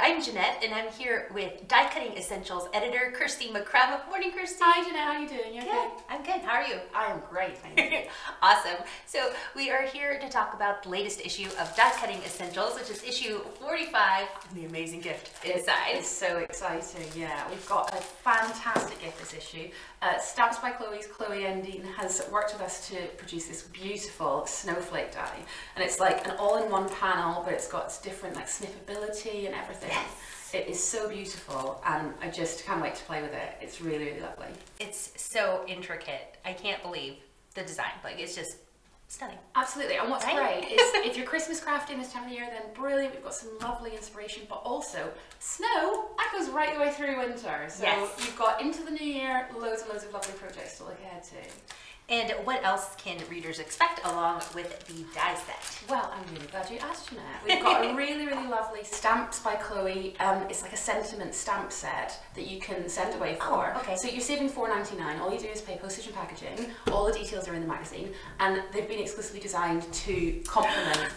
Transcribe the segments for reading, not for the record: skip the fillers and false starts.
I'm Jeanette, and I'm here with Die Cutting Essentials editor Kirsty McCrum. Morning, Kirsty. Hi, Jeanette. How are you doing? You okay? Good. I'm good. How are you? I am great, thank you. Awesome. So we are here to talk about the latest issue of Die Cutting Essentials, which is issue 45, and the amazing gift inside. It's so exciting, yeah. We've got a fantastic gift this issue. Stamps by Chloe's Chloe Endine has worked with us to produce this beautiful Snowflake Die. And it's like an all-in-one panel, but it's got its different like snippability and everything. Yes. It is so beautiful, and I just can't wait to play with it. It's really, really lovely. It's so intricate. I can't believe the design. Like, it's just stunning. Absolutely, and what's great is if you're Christmas crafting this time of year, then brilliant, we've got some lovely inspiration, but also snow, that goes right the way through winter. So you've got into the new year, loads and loads of lovely projects to look ahead to. And what else can readers expect along with the die set? Well, I'm really glad you asked, Jeanette. We've got a really, really lovely Stamps by Chloe. It's like a sentiment stamp set that you can send away for. Oh, okay. So you're saving $4.99. All you do is pay postage and packaging. All the details are in the magazine, and they've been exclusively designed to complement.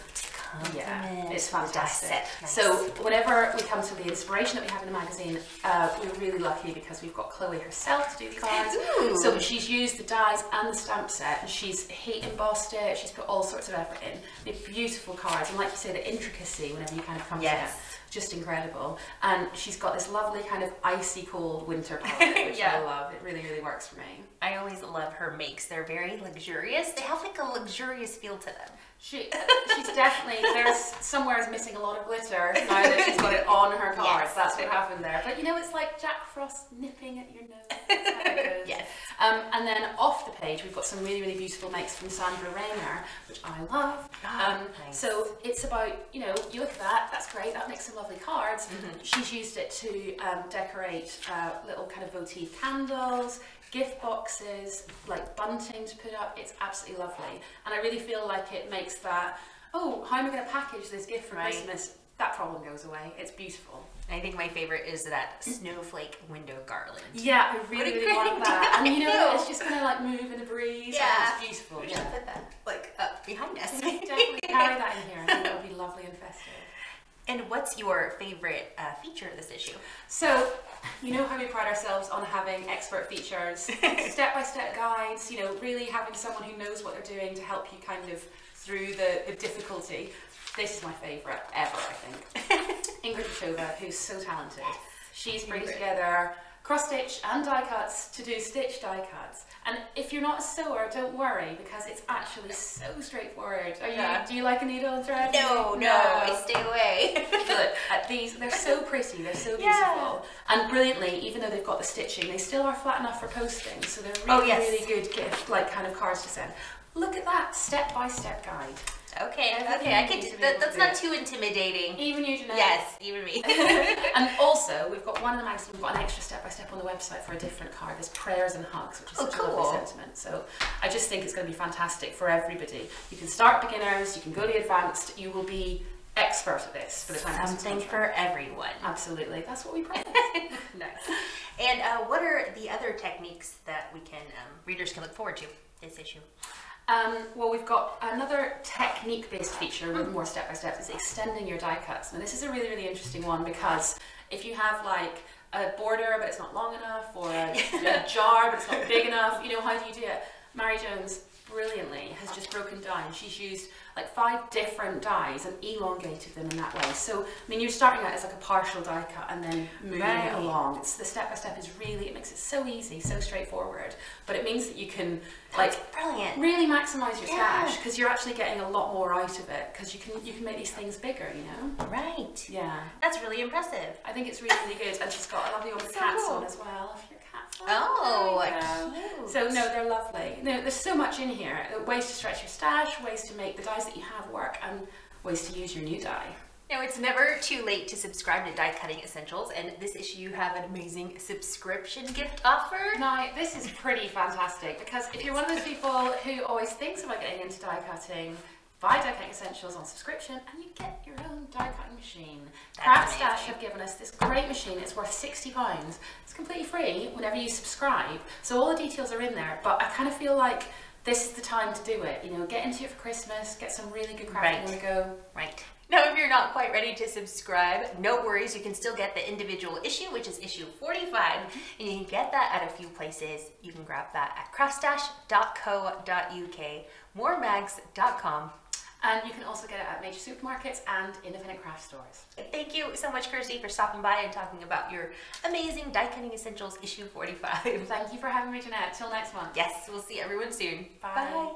Yeah, it's fantastic. Nice. So whenever we come to the inspiration that we have in the magazine, we're really lucky because we've got Chloe herself to do the cards. Ooh. So she's used the dies and the stamp set, and she's heat embossed it, she's put all sorts of effort in. They're beautiful cards, and like you say, the intricacy whenever you kind of come to it, just incredible. And she's got this lovely kind of icy cold winter palette, which I love. It really, really works for me. I always love her makes. They're very luxurious. They have like a luxurious feel to them. She's definitely, there's somewhere is missing a lot of glitter now that she's got it on her cards. That's what happened there. But you know, it's like Jack Frost nipping at your nose. That's how it goes. Yes. And then off the page, we've got some really, really beautiful makes from Sandra Rayner, which I love. Nice. So it's about, you know, you look at that, that's great, that makes some lovely cards. She's used it to decorate little kind of votive candles, gift boxes, like bunting to put up. It's absolutely lovely, and I really feel like it makes that, oh, how am I going to package this gift for Christmas? That problem goes away. It's beautiful. I think my favorite is that snowflake window garland. Yeah, I really, really want that. And you know, it's just going to like move in the breeze. Yeah, and it's beautiful. We should put that like up behind us. Definitely carry that in here. I think that would be lovely and festive. And what's your favorite feature of this issue? So, you know how we pride ourselves on having expert features, step-by-step guides, you know, really having someone who knows what they're doing to help you kind of through the difficulty. This is my favourite ever, I think. Ingrid Chova, who's so talented. She's bringing together cross-stitch and die cuts to do stitch die cuts. And if you're not a sewer, don't worry, because it's actually so straightforward. Do you like a needle and thread? No, I stay away. Look at these, they're so pretty, they're so beautiful. And brilliantly, even though they've got the stitching, they still are flat enough for posting, so they're really, really good gift, like kind of cards to send. Look at that step-by-step guide. Okay, I could. That's not too intimidating. Even you, Jeanette. Yes, even me. And also, we've got one in the magazine. We've got an extra step-by-step on the website for a different card. There's prayers and hugs, which is such a lovely sentiment. So I just think it's going to be fantastic for everybody. You can start beginners. You can go to advanced. You will be expert at this for the time. Something for everyone. Absolutely, that's what we promise. Nice. And what are the other techniques that we can readers can look forward to this issue? Well, we've got another technique-based feature with more step-by-steps. Is extending your die cuts. Now, this is a really, really interesting one because if you have like a border but it's not long enough, or a jar but it's not big enough, you know, how do you do it? Mary Jones brilliantly has just broken down. She's used like 5 different dies and elongated them in that way. So, I mean, you're starting out as like a partial die cut and then moving it along. It's the step-by-step is really, it makes it so easy, so straightforward. But it means that you can like really maximize your stash, because you're actually getting a lot more out of it, because you can make these things bigger, you know? Right. Yeah. That's really impressive. I think it's really, really good. And she's got a lovely one with cats on as well. If your cat's on. Oh, cute. So no, they're lovely. No, there's so much in here. Ways to stretch your stash, ways to make the dies that you have work, and ways to use your new die. Now, it's never too late to subscribe to Die Cutting Essentials, and this issue you have an amazing subscription gift offer. Now, this is pretty fantastic, because if you're one of those people who always thinks about getting into die cutting, buy Die Cutting Essentials on subscription and you get your own die cutting machine. CraftStash have given us this great machine. It's worth £60. It's completely free whenever you subscribe, so all the details are in there, but I kind of feel like this is the time to do it. You know, get into it for Christmas, get some really good crafting on the go. Right. Now, if you're not quite ready to subscribe, no worries. You can still get the individual issue, which is issue 45, and you can get that at a few places. You can grab that at craftstash.co.uk, moremags.com. And you can also get it at major supermarkets and independent craft stores. Thank you so much, Kirsty, for stopping by and talking about your amazing die cutting essentials issue 45. Thank you for having me, Jeanette. Till next month. Yes, we'll see everyone soon. Bye. Bye.